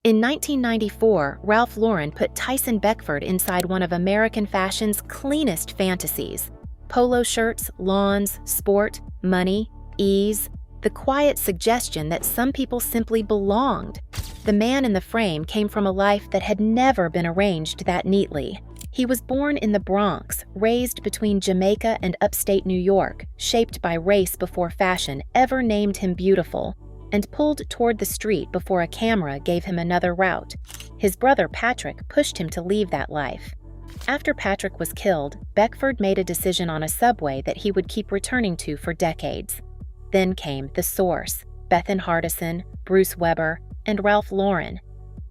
In 1994, Ralph Lauren put Tyson Beckford inside one of American fashion's cleanest fantasies. Polo shirts, lawns, sport, money, ease, the quiet suggestion that some people simply belonged. The man in the frame came from a life that had never been arranged that neatly. He was born in the Bronx, raised between Jamaica and upstate New York, shaped by race before fashion ever named him beautiful, and pulled toward the street before a camera gave him another route. His brother Patrick pushed him to leave that life. After Patrick was killed, Beckford made a decision on a subway that he would keep returning to for decades. Then came The Source, Bethan Hardison, Bruce Weber, and Ralph Lauren.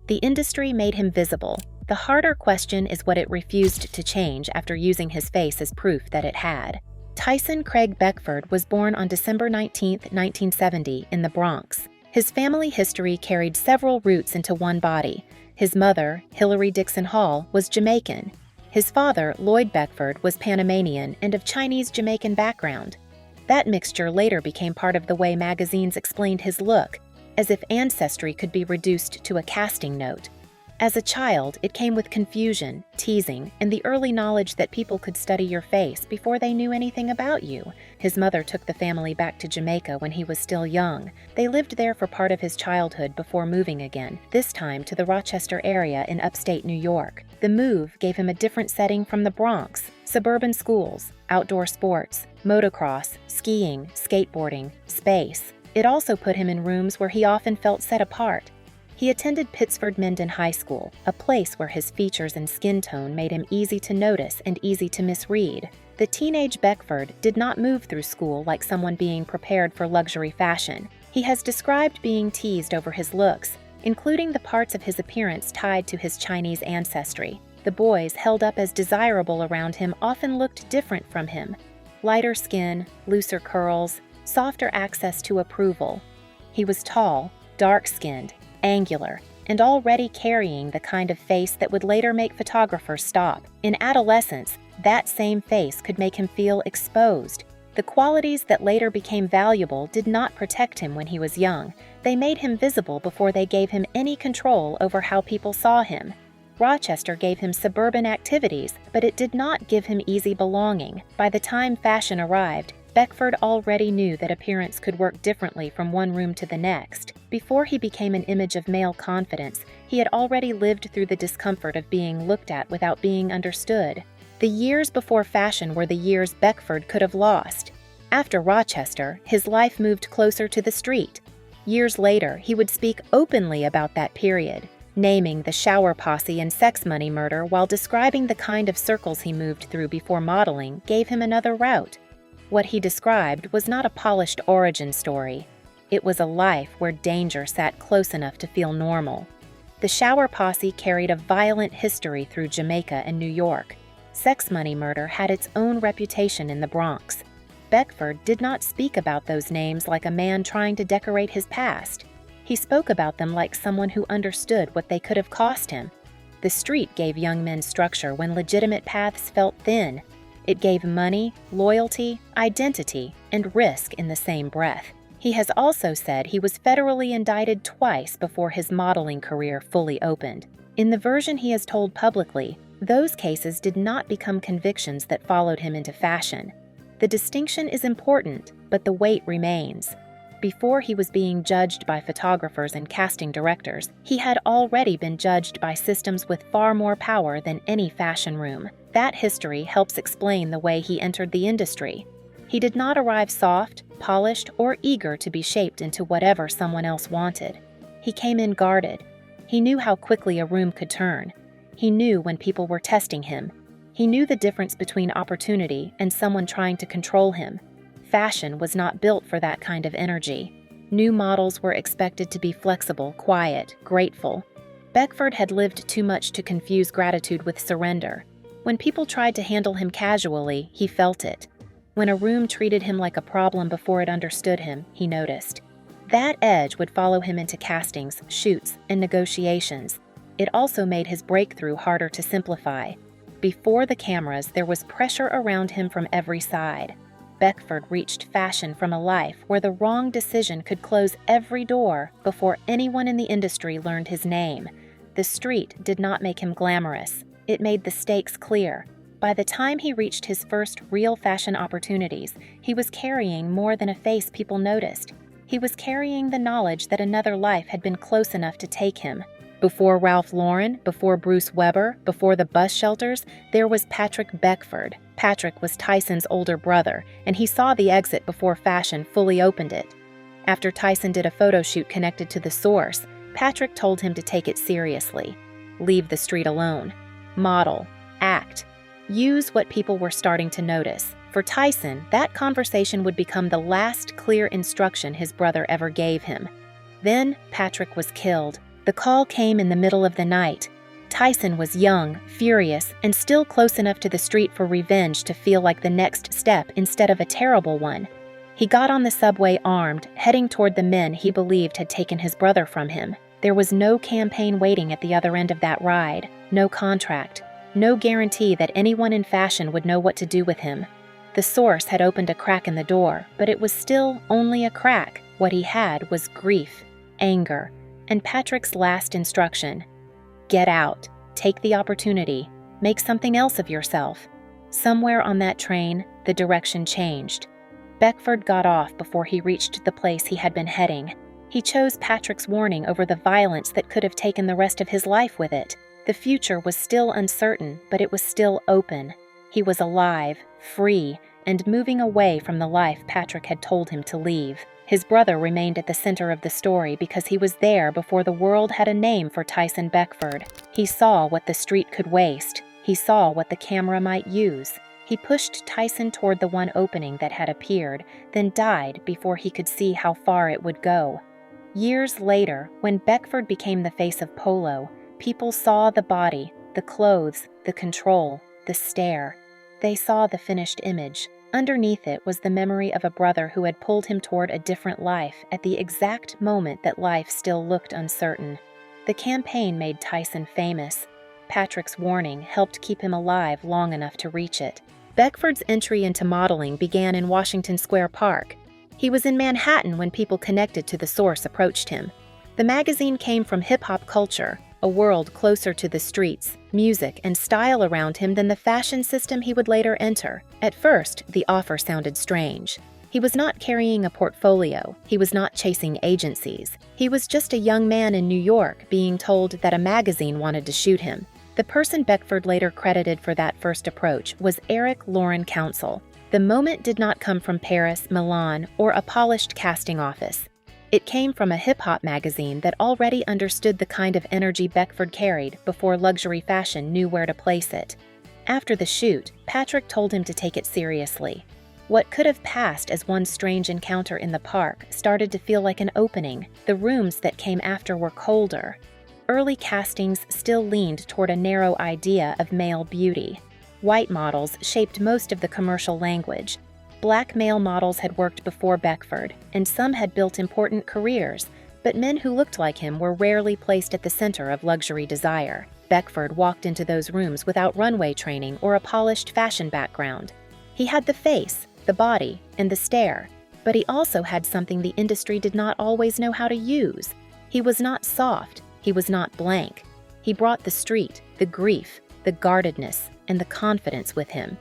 The industry made him visible. The harder question is what it refused to change after using his face as proof that it had. Tyson Craig Beckford was born on December 19, 1970, in the Bronx. His family history carried several roots into one body. His mother, Hillary Dixon Hall, was Jamaican. His father, Lloyd Beckford, was Panamanian and of Chinese-Jamaican background. That mixture later became part of the way magazines explained his look, as if ancestry could be reduced to a casting note. As a child, it came with confusion, teasing, and the early knowledge that people could study your face before they knew anything about you. His mother took the family back to Jamaica when he was still young. They lived there for part of his childhood before moving again, this time to the Rochester area in upstate New York. The move gave him a different setting from the Bronx: suburban schools, outdoor sports, motocross, skiing, skateboarding, space. It also put him in rooms where he often felt set apart. He attended Pittsford Mendon High School, a place where his features and skin tone made him easy to notice and easy to misread. The teenage Beckford did not move through school like someone being prepared for luxury fashion. He has described being teased over his looks, including the parts of his appearance tied to his Chinese ancestry. The boys held up as desirable around him often looked different from him. Lighter skin, looser curls, softer access to approval. He was tall, dark-skinned, angular, and already carrying the kind of face that would later make photographers stop. In adolescence, that same face could make him feel exposed. The qualities that later became valuable did not protect him when he was young. They made him visible before they gave him any control over how people saw him. Rochester gave him suburban activities, but it did not give him easy belonging. By the time fashion arrived, Beckford already knew that appearance could work differently from one room to the next. Before he became an image of male confidence, he had already lived through the discomfort of being looked at without being understood. The years before fashion were the years Beckford could have lost. After Rochester, his life moved closer to the street. Years later, he would speak openly about that period, naming the Shower Posse and sex money murder while describing the kind of circles he moved through before modeling gave him another route. What he described was not a polished origin story. It was a life where danger sat close enough to feel normal. The Shower Posse carried a violent history through Jamaica and New York. Sex money murder had its own reputation in the Bronx. Beckford did not speak about those names like a man trying to decorate his past. He spoke about them like someone who understood what they could have cost him. The street gave young men structure when legitimate paths felt thin. It gave money, loyalty, identity, and risk in the same breath. He has also said he was federally indicted twice before his modeling career fully opened. In the version he has told publicly, those cases did not become convictions that followed him into fashion. The distinction is important, but the weight remains. Before he was being judged by photographers and casting directors, he had already been judged by systems with far more power than any fashion room. That history helps explain the way he entered the industry. He did not arrive soft, polished, or eager to be shaped into whatever someone else wanted. He came in guarded. He knew how quickly a room could turn. He knew when people were testing him. He knew the difference between opportunity and someone trying to control him. Fashion was not built for that kind of energy. New models were expected to be flexible, quiet, grateful. Beckford had lived too much to confuse gratitude with surrender. When people tried to handle him casually, he felt it. When a room treated him like a problem before it understood him, he noticed. That edge would follow him into castings, shoots, and negotiations. It also made his breakthrough harder to simplify. Before the cameras, there was pressure around him from every side. Beckford reached fashion from a life where the wrong decision could close every door before anyone in the industry learned his name. The street did not make him glamorous. It made the stakes clear. By the time he reached his first real fashion opportunities, he was carrying more than a face people noticed. He was carrying the knowledge that another life had been close enough to take him. Before Ralph Lauren, before Bruce Weber, before the bus shelters, there was Patrick Beckford. Patrick was Tyson's older brother, and he saw the exit before fashion fully opened it. After Tyson did a photo shoot connected to the source, Patrick told him to take it seriously. Leave the street alone. Model. Act. Use what people were starting to notice. For Tyson, that conversation would become the last clear instruction his brother ever gave him. Then Patrick was killed. The call came in the middle of the night. Tyson was young, furious, and still close enough to the street for revenge to feel like the next step instead of a terrible one. He got on the subway armed, heading toward the men he believed had taken his brother from him. There was no campaign waiting at the other end of that ride, no contract, no guarantee that anyone in fashion would know what to do with him. The source had opened a crack in the door, but it was still only a crack. What he had was grief, anger, and Patrick's last instruction: get out, take the opportunity, make something else of yourself. Somewhere on that train, the direction changed. Beckford got off before he reached the place he had been heading. He chose Patrick's warning over the violence that could have taken the rest of his life with it. The future was still uncertain, but it was still open. He was alive, free, and moving away from the life Patrick had told him to leave. His brother remained at the center of the story because he was there before the world had a name for Tyson Beckford. He saw what the street could waste. He saw what the camera might use. He pushed Tyson toward the one opening that had appeared, then died before he could see how far it would go. Years later, when Beckford became the face of Polo, people saw the body, the clothes, the control, the stare. They saw the finished image. Underneath it was the memory of a brother who had pulled him toward a different life at the exact moment that life still looked uncertain. The campaign made Tyson famous. Patrick's warning helped keep him alive long enough to reach it. Beckford's entry into modeling began in Washington Square Park. He was in Manhattan when people connected to the source approached him. The magazine came from hip-hop culture, a world closer to the streets, music, and style around him than the fashion system he would later enter. At first, the offer sounded strange. He was not carrying a portfolio. He was not chasing agencies. He was just a young man in New York being told that a magazine wanted to shoot him. The person Beckford later credited for that first approach was Eric Lauren Council. The moment did not come from Paris, Milan, or a polished casting office. It came from a hip-hop magazine that already understood the kind of energy Beckford carried before luxury fashion knew where to place it. After the shoot, Patrick told him to take it seriously. What could have passed as one strange encounter in the park started to feel like an opening. The rooms that came after were colder. Early castings still leaned toward a narrow idea of male beauty. White models shaped most of the commercial language. Black male models had worked before Beckford, and some had built important careers, but men who looked like him were rarely placed at the center of luxury desire. Beckford walked into those rooms without runway training or a polished fashion background. He had the face, the body, and the stare, but he also had something the industry did not always know how to use. He was not soft, he was not blank. He brought the street, the grief, the guardedness, and the confidence with him.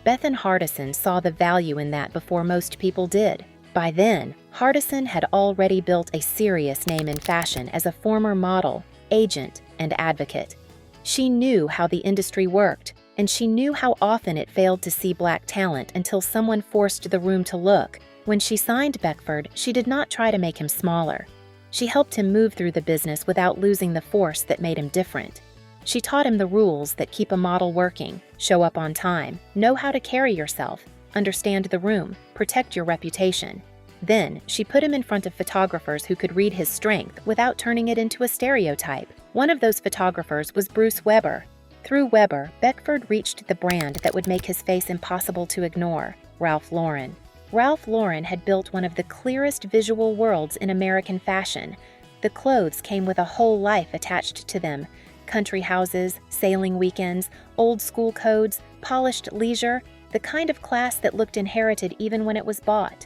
Bethan Hardison saw the value in that before most people did. By then, Hardison had already built a serious name in fashion as a former model, agent, and advocate. She knew how the industry worked, and she knew how often it failed to see black talent until someone forced the room to look. When she signed Beckford, she did not try to make him smaller. She helped him move through the business without losing the force that made him different. She taught him the rules that keep a model working: show up on time, know how to carry yourself, understand the room, protect your reputation. Then, she put him in front of photographers who could read his strength without turning it into a stereotype. One of those photographers was Bruce Weber. Through Weber, Beckford reached the brand that would make his face impossible to ignore: Ralph Lauren. Ralph Lauren had built one of the clearest visual worlds in American fashion. The clothes came with a whole life attached to them: country houses, sailing weekends, old school codes, polished leisure. the kind of class that looked inherited even when it was bought.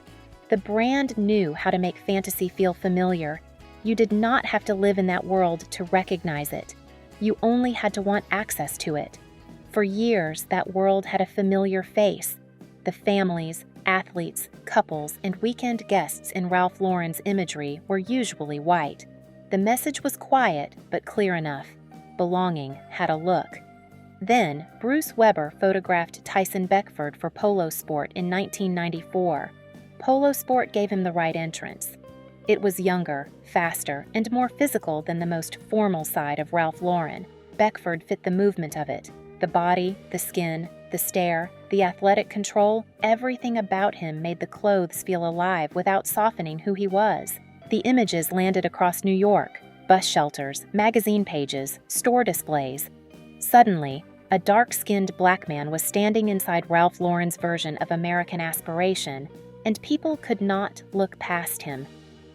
The brand knew how to make fantasy feel familiar. You did not have to live in that world to recognize it. You only had to want access to it. For years, that world had a familiar face. The families, athletes, couples, and weekend guests in Ralph Lauren's imagery were usually white. The message was quiet, but clear enough. Belonging had a look. Then, Bruce Weber photographed Tyson Beckford for Polo Sport in 1994. Polo Sport gave him the right entrance. It was younger, faster, and more physical than the most formal side of Ralph Lauren. Beckford fit the movement of it. The body, the skin, the stare, the athletic control, everything about him made the clothes feel alive without softening who he was. The images landed across New York, bus shelters, magazine pages, store displays. Suddenly, a dark-skinned black man was standing inside Ralph Lauren's version of American aspiration, and people could not look past him.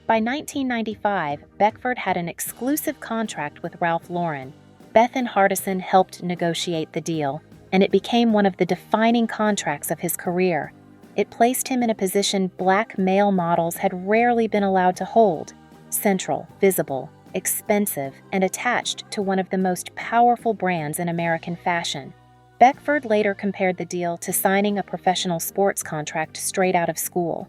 By 1995, Beckford had an exclusive contract with Ralph Lauren. Bethan Hardison helped negotiate the deal, and it became one of the defining contracts of his career. It placed him in a position black male models had rarely been allowed to hold: central, visible, expensive, and attached to one of the most powerful brands in American fashion. Beckford later compared the deal to signing a professional sports contract straight out of school.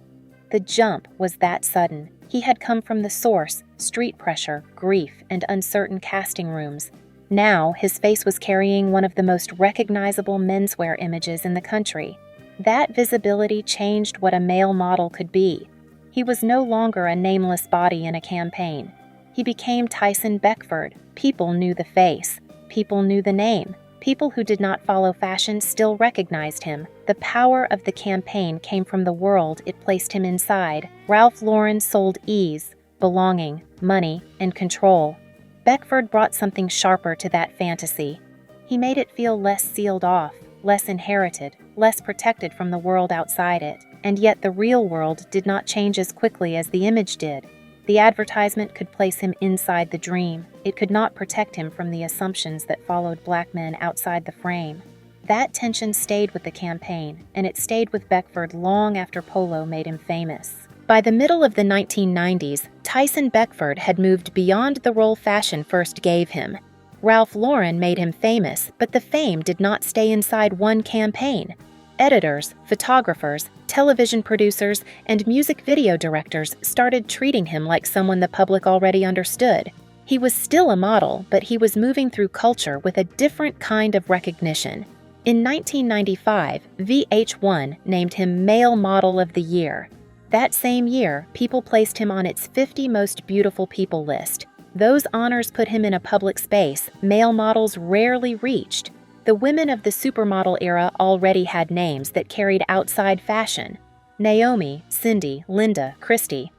The jump was that sudden. He had come from the source: street pressure, grief, and uncertain casting rooms. Now, his face was carrying one of the most recognizable menswear images in the country. That visibility changed what a male model could be. He was no longer a nameless body in a campaign. He became Tyson Beckford. People knew the face. People knew the name. People who did not follow fashion still recognized him. The power of the campaign came from the world it placed him inside. Ralph Lauren sold ease, belonging, money, and control. Beckford brought something sharper to that fantasy. He made it feel less sealed off, less inherited, less protected from the world outside it. And yet the real world did not change as quickly as the image did. The advertisement could place him inside the dream. It could not protect him from the assumptions that followed black men outside the frame. That tension stayed with the campaign, and it stayed with Beckford long after Polo made him famous. By the middle of the 1990s, Tyson Beckford had moved beyond the role fashion first gave him. Ralph Lauren made him famous, but the fame did not stay inside one campaign. Editors, photographers, television producers, and music video directors started treating him like someone the public already understood. He was still a model, but he was moving through culture with a different kind of recognition. In 1995, VH1 named him Male Model of the Year. That same year, People placed him on its 50 Most Beautiful People list. Those honors put him in a public space male models rarely reached. The women of the supermodel era already had names that carried outside fashion: Naomi, Cindy, Linda, Christy.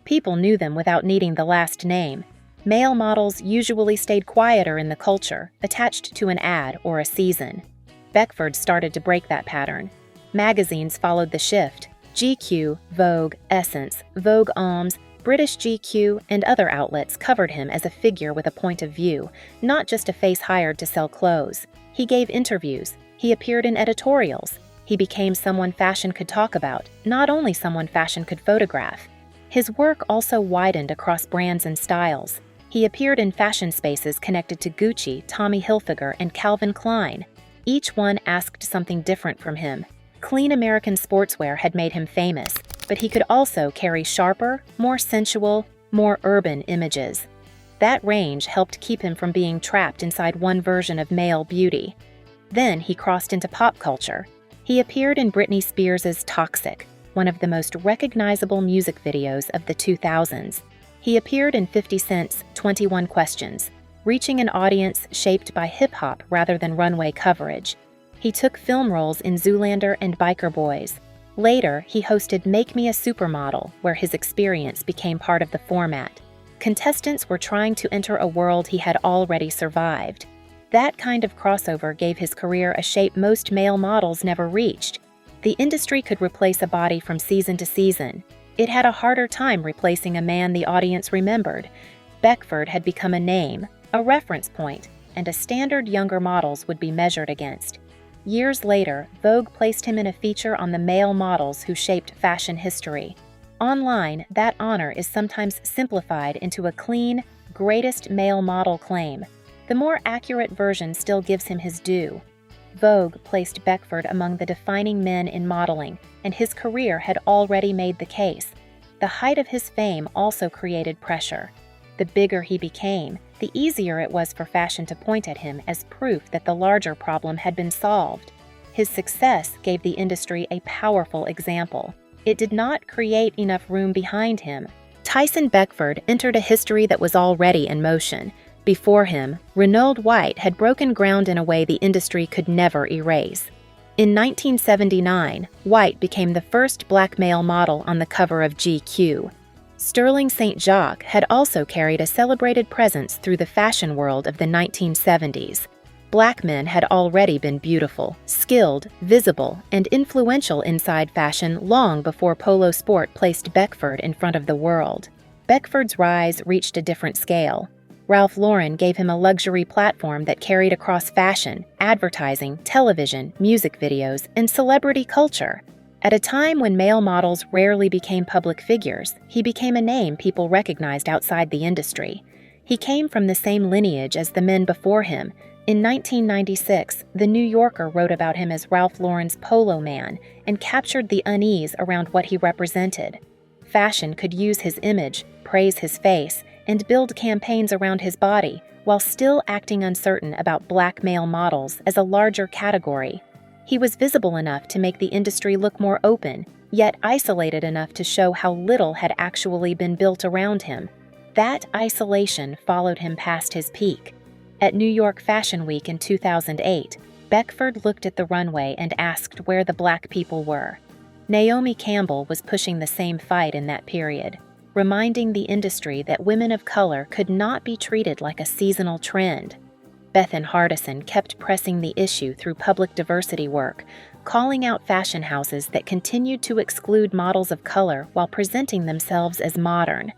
People knew them without needing the last name. Male models usually stayed quieter in the culture, attached to an ad or a season. Beckford started to break that pattern. Magazines followed the shift. GQ, Vogue, Essence, Vogue Hommes, British GQ, and other outlets covered him as a figure with a point of view, not just a face hired to sell clothes. He gave interviews. He appeared in editorials. He became someone fashion could talk about, not only someone fashion could photograph. His work also widened across brands and styles. He appeared in fashion spaces connected to Gucci, Tommy Hilfiger, and Calvin Klein. Each one asked something different from him. Clean American sportswear had made him famous, but he could also carry sharper, more sensual, more urban images. That range helped keep him from being trapped inside one version of male beauty. Then he crossed into pop culture. He appeared in Britney Spears' Toxic, one of the most recognizable music videos of the 2000s. He appeared in 50 Cent's 21 Questions, reaching an audience shaped by hip-hop rather than runway coverage. He took film roles in Zoolander and Biker Boys. Later, he hosted Make Me a Supermodel, where his experience became part of the format. Contestants were trying to enter a world he had already survived. That kind of crossover gave his career a shape most male models never reached. The industry could replace a body from season to season. It had a harder time replacing a man the audience remembered. Beckford had become a name, a reference point, and a standard younger models would be measured against. Years later, Vogue placed him in a feature on the male models who shaped fashion history. Online, that honor is sometimes simplified into a clean, greatest male model claim. The more accurate version still gives him his due. Vogue placed Beckford among the defining men in modeling, and his career had already made the case. The height of his fame also created pressure. The bigger he became, the easier it was for fashion to point at him as proof that the larger problem had been solved. His success gave the industry a powerful example. It did not create enough room behind him. Tyson Beckford entered a history that was already in motion. Before him, Reynold White had broken ground in a way the industry could never erase. In 1979, White became the first black male model on the cover of GQ. Sterling St. Jacques had also carried a celebrated presence through the fashion world of the 1970s. Black men had already been beautiful, skilled, visible, and influential inside fashion long before polo sport placed Beckford in front of the world. Beckford's rise reached a different scale. Ralph Lauren gave him a luxury platform that carried across fashion, advertising, television, music videos, and celebrity culture. At a time when male models rarely became public figures, he became a name people recognized outside the industry. He came from the same lineage as the men before him. In 1996, The New Yorker wrote about him as Ralph Lauren's Polo Man and captured the unease around what he represented. Fashion could use his image, praise his face, and build campaigns around his body while still acting uncertain about black male models as a larger category. He was visible enough to make the industry look more open, yet isolated enough to show how little had actually been built around him. That isolation followed him past his peak. At New York Fashion Week in 2008, Beckford looked at the runway and asked where the black people were. Naomi Campbell was pushing the same fight in that period, reminding the industry that women of color could not be treated like a seasonal trend. Bethan Hardison kept pressing the issue through public diversity work, calling out fashion houses that continued to exclude models of color while presenting themselves as modern.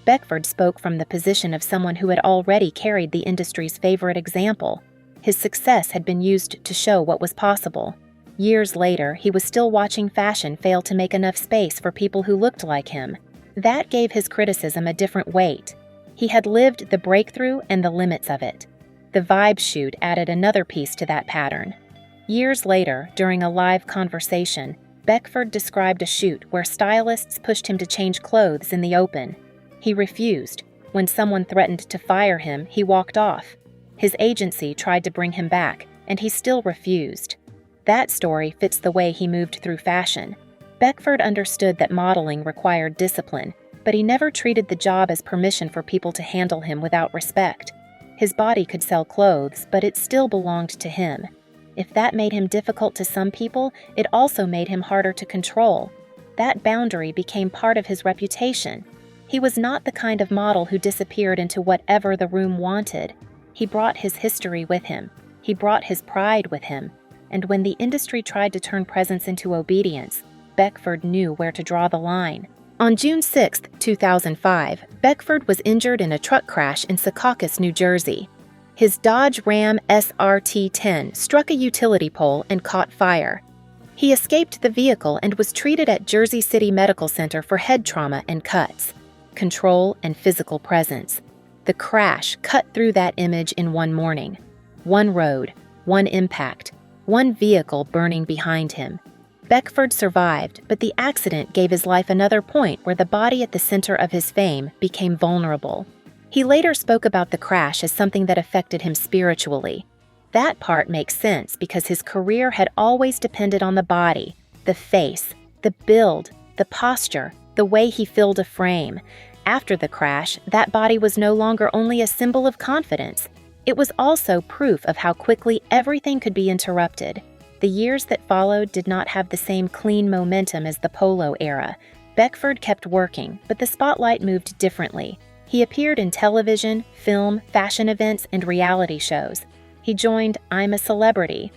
Beckford spoke from the position of someone who had already carried the industry's favorite example. His success had been used to show what was possible. Years later, he was still watching fashion fail to make enough space for people who looked like him. That gave his criticism a different weight. He had lived the breakthrough and the limits of it. The Vibe shoot added another piece to that pattern. Years later, during a live conversation, Beckford described a shoot where stylists pushed him to change clothes in the open. He refused. When someone threatened to fire him, he walked off. His agency tried to bring him back, and he still refused. That story fits the way he moved through fashion. Beckford understood that modeling required discipline, but he never treated the job as permission for people to handle him without respect. His body could sell clothes, but it still belonged to him. If that made him difficult to some people, it also made him harder to control. That boundary became part of his reputation. He was not the kind of model who disappeared into whatever the room wanted. He brought his history with him. He brought his pride with him. And when the industry tried to turn presence into obedience, Beckford knew where to draw the line. On June 6, 2005, Beckford was injured in a truck crash in Secaucus, New Jersey. His Dodge Ram SRT-10 struck a utility pole and caught fire. He escaped the vehicle and was treated at Jersey City Medical Center for head trauma and cuts. Control and physical presence. The crash cut through that image in one morning. One road, one impact, one vehicle burning behind him. Beckford survived, but the accident gave his life another point where the body at the center of his fame became vulnerable. He later spoke about the crash as something that affected him spiritually. That part makes sense because his career had always depended on the body, the face, the build, the posture, the way he filled a frame. After the crash, that body was no longer only a symbol of confidence. It was also proof of how quickly everything could be interrupted. The years that followed did not have the same clean momentum as the polo era. Beckford kept working, but the spotlight moved differently. He appeared in television, film, fashion events, and reality shows. He joined I'm a Celebrity,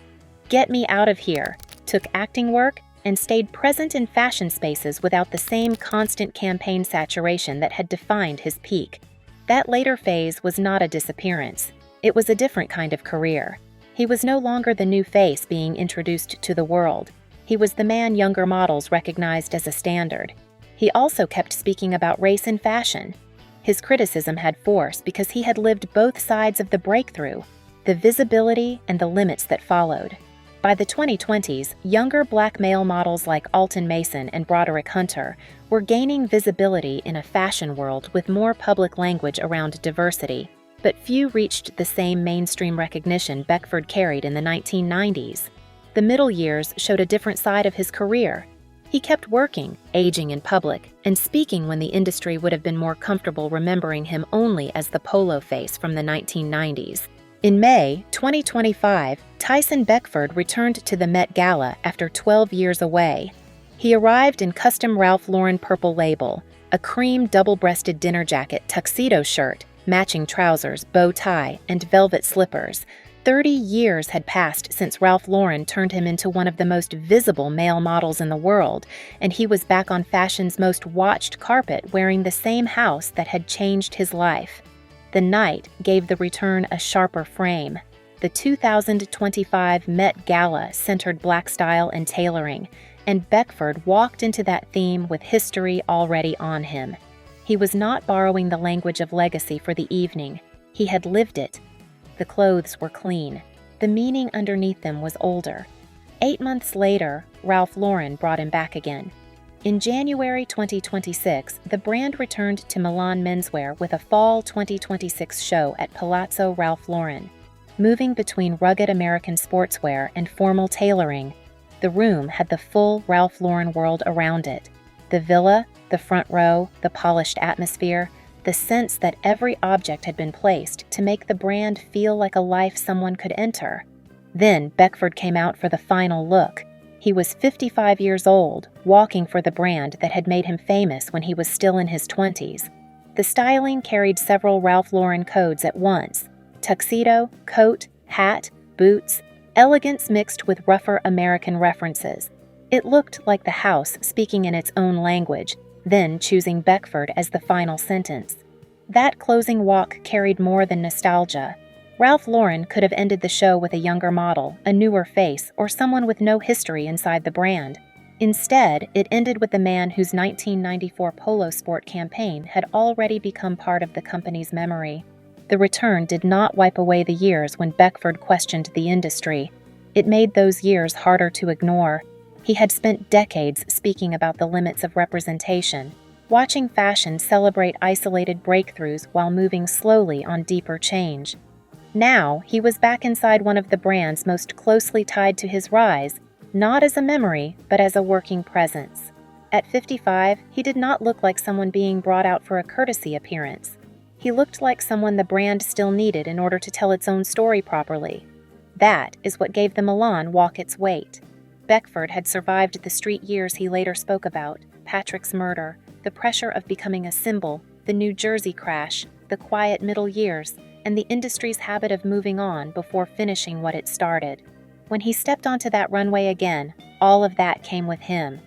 Get Me Out of Here, took acting work, and stayed present in fashion spaces without the same constant campaign saturation that had defined his peak. That later phase was not a disappearance. It was a different kind of career. He was no longer the new face being introduced to the world. He was the man younger models recognized as a standard. He also kept speaking about race in fashion. His criticism had force because he had lived both sides of the breakthrough, the visibility and the limits that followed. By the 2020s, younger black male models like Alton Mason and Broderick Hunter were gaining visibility in a fashion world with more public language around diversity, but few reached the same mainstream recognition Beckford carried in the 1990s. The middle years showed a different side of his career. He kept working, aging in public, and speaking when the industry would have been more comfortable remembering him only as the polo face from the 1990s. In May 2025, Tyson Beckford returned to the Met Gala after 12 years away. He arrived in custom Ralph Lauren Purple Label, a cream double-breasted dinner jacket tuxedo shirt, matching trousers, bow tie, and velvet slippers. 30 years had passed since Ralph Lauren turned him into one of the most visible male models in the world, and he was back on fashion's most watched carpet wearing the same house that had changed his life. The night gave the return a sharper frame. The 2025 Met Gala centered black style and tailoring, and Beckford walked into that theme with history already on him. He was not borrowing the language of legacy for the evening. He had lived it. The clothes were clean. The meaning underneath them was older. 8 months later, Ralph Lauren brought him back again. In January 2026, the brand returned to Milan menswear with a fall 2026 show at Palazzo Ralph Lauren. Moving between rugged American sportswear and formal tailoring, the room had the full Ralph Lauren world around it. The villa, the front row, the polished atmosphere, the sense that every object had been placed to make the brand feel like a life someone could enter. Then Beckford came out for the final look. He was 55 years old, walking for the brand that had made him famous when he was still in his 20s. The styling carried several Ralph Lauren codes at once: tuxedo, coat, hat, boots, elegance mixed with rougher American references. It looked like the house speaking in its own language, then choosing Beckford as the final sentence. That closing walk carried more than nostalgia. Ralph Lauren could have ended the show with a younger model, a newer face, or someone with no history inside the brand. Instead, it ended with the man whose 1994 Polo Sport campaign had already become part of the company's memory. The return did not wipe away the years when Beckford questioned the industry. It made those years harder to ignore. He had spent decades speaking about the limits of representation, watching fashion celebrate isolated breakthroughs while moving slowly on deeper change. Now, he was back inside one of the brands most closely tied to his rise, not as a memory, but as a working presence. At 55, he did not look like someone being brought out for a courtesy appearance. He looked like someone the brand still needed in order to tell its own story properly. That is what gave the Milan walk its weight. Beckford had survived the street years he later spoke about: Patrick's murder, the pressure of becoming a symbol, the New Jersey crash, the quiet middle years, and the industry's habit of moving on before finishing what it started. When he stepped onto that runway again, all of that came with him.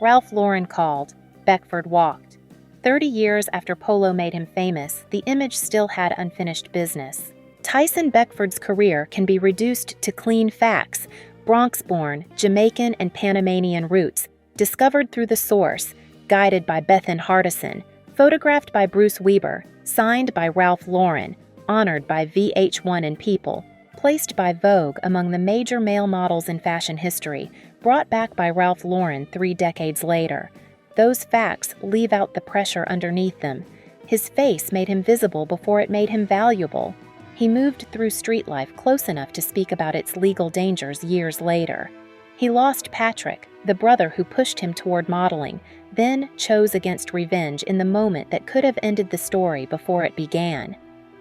Ralph Lauren called, Beckford walked. 30 years after Polo made him famous, the image still had unfinished business. Tyson Beckford's career can be reduced to clean facts: Bronx-born, Jamaican and Panamanian roots, discovered through the source, guided by Bethan Hardison, photographed by Bruce Weber, signed by Ralph Lauren, honored by VH1 and People, placed by Vogue among the major male models in fashion history, brought back by Ralph Lauren 3 decades later. Those facts leave out the pressure underneath them. His face made him visible before it made him valuable. He moved through street life close enough to speak about its legal dangers years later. He lost Patrick, the brother who pushed him toward modeling, then chose against revenge in the moment that could have ended the story before it began.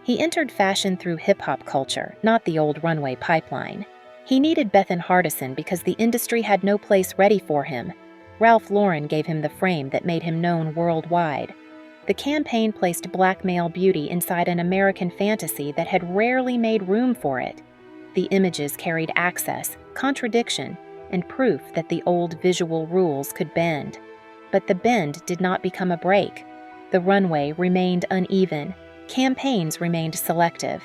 He entered fashion through hip-hop culture, not the old runway pipeline. He needed Bethan Hardison because the industry had no place ready for him. Ralph Lauren gave him the frame that made him known worldwide. The campaign placed black male beauty inside an American fantasy that had rarely made room for it. The images carried access, contradiction, and proof that the old visual rules could bend. But the bend did not become a break. The runway remained uneven. Campaigns remained selective.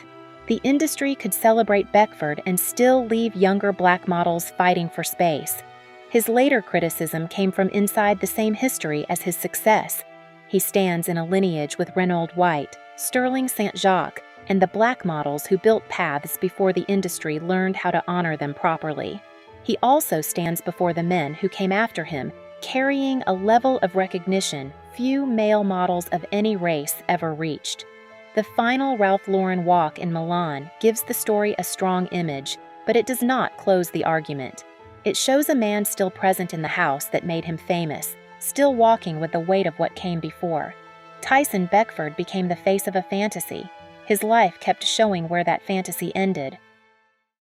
The industry could celebrate Beckford and still leave younger black models fighting for space. His later criticism came from inside the same history as his success. He stands in a lineage with Reynold White, Sterling St. Jacques, and the black models who built paths before the industry learned how to honor them properly. He also stands before the men who came after him, carrying a level of recognition few male models of any race ever reached. The final Ralph Lauren walk in Milan gives the story a strong image, but it does not close the argument. It shows a man still present in the house that made him famous, still walking with the weight of what came before. Tyson Beckford became the face of a fantasy. His life kept showing where that fantasy ended,